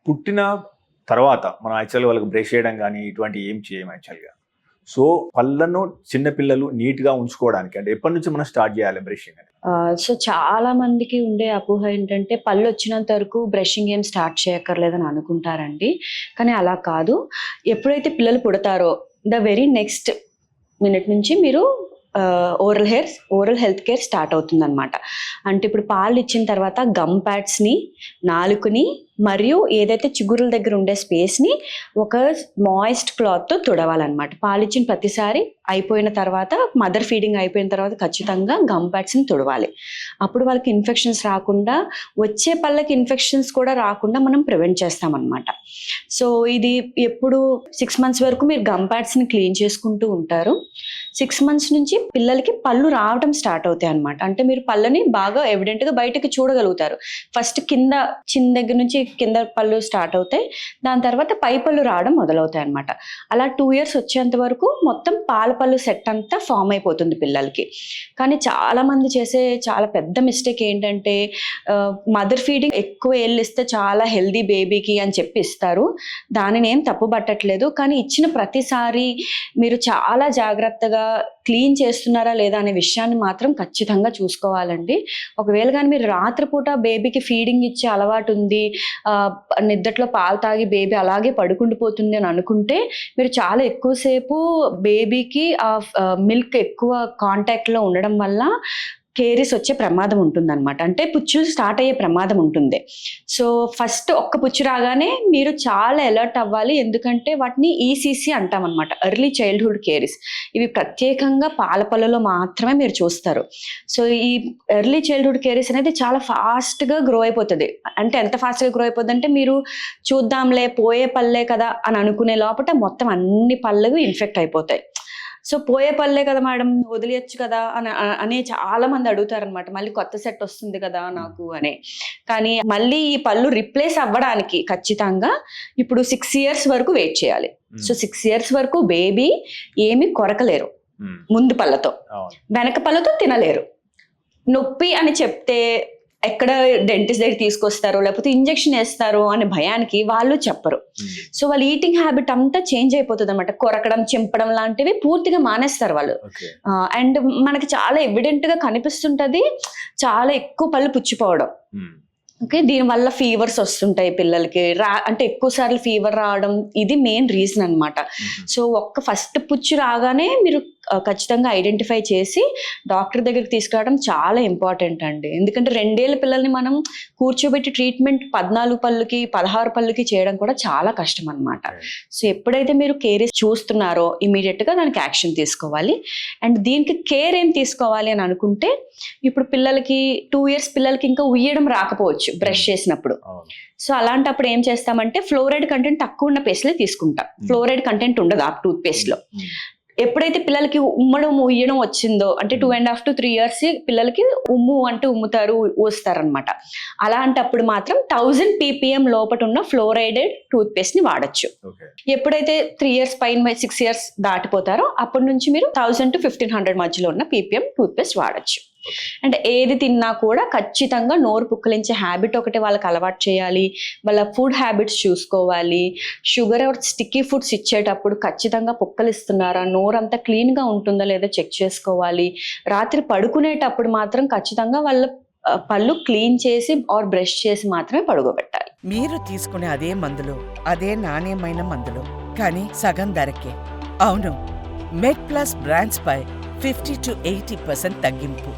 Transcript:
పుట్టిన తర్వాత మనం యాక్చువల్‌గా వాళ్ళకి బ్రష్ చేయడం గానీ, ఇటువంటివి ఏం చేయము యాక్చువల్‌గా. సో, పళ్ళను చిన్న పిల్లలు నీట్‌గా ఉంచుకోవడానికి అంటే ఎప్పటి నుంచి మనం స్టార్ట్ చేయాలి బ్రషింగ్ అని? సో, చాలా మందికి ఉండే అపోహ ఏంటంటే పళ్ళొచ్చినంత వరకు బ్రషింగ్ ఏం స్టార్ట్ చేయక్కర్లేదని అనుకుంటారండి. కానీ అలా కాదు. ఎప్పుడైతే పిల్లలు పుడతారో ద వెరీ నెక్స్ట్ మినిట్ నుంచి మీరు ఓరల్ హెల్త్ కేర్ స్టార్ట్ అవుతుందనమాట. అంటే ఇప్పుడు పాలిచ్చిన తర్వాత గమ్ ప్యాడ్స్‌ని, నాలుకని మరియు ఏదైతే చిగురుల దగ్గర ఉండే స్పేస్‌ని ఒక మాయిస్ట్ క్లాత్‌తో తుడవాలనమాట. పాలిచ్చిన ప్రతిసారి అయిపోయిన తర్వాత మదర్ ఫీడింగ్ అయిపోయిన తర్వాత ఖచ్చితంగా గమ్ ప్యాడ్స్‌ని తుడవాలి. అప్పుడు వాళ్ళకి ఇన్ఫెక్షన్స్ రాకుండా, వచ్చే పళ్ళకి ఇన్ఫెక్షన్స్ కూడా రాకుండా మనం ప్రివెంట్ చేస్తామన్నమాట. సో, ఇది ఎప్పుడు 6 మంత్స్ వరకు మీరు గమ్ ప్యాడ్స్‌ని క్లీన్ చేసుకుంటూ ఉంటారు. 6 మంత్స్ నుంచి పిల్లలకి పళ్ళు రావడం స్టార్ట్ అవుతాయి అన్నమాట. అంటే మీరు పళ్ళని బాగా ఎవిడెంట్‌గా బయటకి చూడగలుగుతారు. ఫస్ట్ కింద చిన్ దగ్గర నుంచి కింద పళ్ళు స్టార్ట్ అవుతాయి. దాని తర్వాత పై పళ్ళు రావడం మొదలవుతాయి అన్నమాట. అలా 2 ఇయర్స్ వచ్చేంత వరకు మొత్తం పాల పళ్ళు సెట్ అంతా ఫామ్ అయిపోతుంది పిల్లలకి. కానీ చాలా మంది చేసే చాలా పెద్ద మిస్టేక్ ఏంటంటే మదర్ ఫీడింగ్ ఎక్కువ ఏళ్ళిస్తే చాలా హెల్దీ బేబీకి అని చెప్పి ఇస్తారు. దానిని ఏం తప్పు పట్టట్లేదు. కానీ ఇచ్చిన ప్రతిసారి మీరు చాలా జాగ్రత్తగా క్లీన్ చేస్తున్నారా లేదా అనే విషయాన్ని మాత్రం ఖచ్చితంగా చూసుకోవాలండి. ఒకవేళ కానీ మీరు రాత్రిపూట బేబీకి ఫీడింగ్ ఇచ్చే అలవాటు ఉంది, నిద్దట్లో పాలు తాగి బేబీ అలాగే పడుకుండిపోతుంది అని అనుకుంటే మీరు చాలా ఎక్కువసేపు బేబీకి మిల్క్ ఎక్కువ కాంటాక్ట్లో ఉండడం వల్ల కేరీస్ వచ్చే ప్రమాదం ఉంటుందన్నమాట. అంటే పుచ్చులు స్టార్ట్ అయ్యే ప్రమాదం ఉంటుంది. సో, ఫస్ట్ ఒక్క పుచ్చు రాగానే మీరు చాలా అలర్ట్ అవ్వాలి. ఎందుకంటే వాటిని ఈసీసీ అంటామన్నమాట, ఎర్లీ చైల్డ్‌హుడ్ కేరీస్. ఇవి ప్రత్యేకంగా పాల పళ్ళలో మాత్రమే మీరు చూస్తారు. సో, ఈ ఎర్లీ చైల్డ్‌హుడ్ కేరీస్ అనేది చాలా ఫాస్ట్‌గా గ్రో అయిపోతుంది. అంటే ఎంత ఫాస్ట్‌గా గ్రో అయిపోద్దంటే మీరు చూద్దాంలే పోయే పళ్ళే కదా అని అనుకునే లోపట మొత్తం అన్ని పళ్ళకు ఇన్ఫెక్ట్ అయిపోతాయి. సో, పోయే పళ్ళే కదా మేడం వదిలేయొచ్చు కదా అని చాలా మంది అడుగుతారనమాట. మళ్ళీ కొత్త సెట్ వస్తుంది కదా నాకు అని. కానీ మళ్ళీ ఈ పళ్ళు రిప్లేస్ అవ్వడానికి ఖచ్చితంగా ఇప్పుడు 6 ఇయర్స్ వరకు వెయిట్ చేయాలి. సో, 6 ఇయర్స్ వరకు బేబీ ఏమి కొరకలేరు ముందు పళ్ళతో. వెనక పళ్ళతో తినలేరు. నొప్పి అని చెప్తే ఎక్కడ డెంటిస్ట్ దగ్గర తీసుకొస్తారో లేకపోతే ఇంజెక్షన్ వేస్తారో అనే భయానికి వాళ్ళు చెప్పరు. సో, వాళ్ళ ఈటింగ్ హ్యాబిట్ అంతా చేంజ్ అయిపోతుంది అనమాట. కొరకడం, చింపడం లాంటివి పూర్తిగా మానేస్తారు వాళ్ళు. అండ్ మనకి చాలా ఎవిడెంట్ గా కనిపిస్తుంటది చాలా ఎక్కువ పళ్ళు పుచ్చిపోవడం. ఓకే, దీనివల్ల ఫీవర్స్ వస్తుంటాయి పిల్లలకి. అంటే ఎక్కువ సార్లు ఫీవర్ రావడం ఇది మెయిన్ రీజన్ అనమాట. సో, ఫస్ట్ పుచ్చు రాగానే మీరు ఖచ్చితంగా ఐడెంటిఫై చేసి డాక్టర్ దగ్గరికి తీసుకురావడం చాలా ఇంపార్టెంట్ అండి. ఎందుకంటే 2 ఏళ్ల పిల్లల్ని మనం కూర్చోబెట్టి ట్రీట్మెంట్ 14 పళ్ళుకి 16 పళ్ళుకి చేయడం కూడా చాలా కష్టం అనమాట. సో, ఎప్పుడైతే మీరు కేర్ చూస్తున్నారో ఇమీడియట్ గా దానికి యాక్షన్ తీసుకోవాలి. అండ్ దీనికి కేర్ ఏం తీసుకోవాలి అని అనుకుంటే ఇప్పుడు పిల్లలకి 2 ఇయర్స్ పిల్లలకి ఇంకా ఉయ్యడం రాకపోవచ్చు బ్రష్ చేసినప్పుడు. సో, అలాంటప్పుడు ఏం చేస్తామంటే ఫ్లోరైడ్ కంటెంట్ తక్కువ ఉన్న పేస్ట్లే తీసుకుంటాం. ఫ్లోరైడ్ కంటెంట్ ఉండదు ఆ టూత్ పేస్ట్ లో. ఎప్పుడైతే పిల్లలకి ఉయ్యడం వచ్చిందో అంటే 2.5 to 3 years పిల్లలకి అంటే ఉమ్ముతారు, ఊస్తారనమాట. అలాంటప్పుడు మాత్రం 1000 ppm లోపట ఉన్న ఫ్లోరైడెడ్ టూత్ పేస్ట్ ని వాడచ్చు. ఎప్పుడైతే 3 years పైన 6 years దాటిపోతారో అప్పటి నుంచి మీరు 1000 to 1500 మధ్యలో ఉన్న ppm టూత్ పేస్ట్ వాడచ్చు. అంటే ఏది తిన్నా కూడా ఖచ్చితంగా నోరు పుక్కలించే హ్యాబిట్ ఒకటి వాళ్ళకి అలవాటు చేయాలి. వాళ్ళ ఫుడ్ హ్యాబిట్స్ చూసుకోవాలి. షుగర్ ఆర్ స్టిక్కీ ఫుడ్స్ ఇచ్చేటప్పుడు ఖచ్చితంగా పుక్కలిస్తున్నారా, నోరంతా క్లీన్ గా ఉంటుందా లేదా చెక్ చేసుకోవాలి. రాత్రి పడుకునేటప్పుడు మాత్రం ఖచ్చితంగా వాళ్ళ పళ్ళు క్లీన్ చేసి ఆర్ బ్రష్ చేసి మాత్రమే పడుకోబెట్టాలి. మీరు తీసుకునే అదే మందులు, అదే నాణ్యమైన మందులు, కానీ సగం ధరకే. అవును, మెడ్ ప్లస్ బ్రాండ్స్ పై 50 to 80% తగ్గింపు.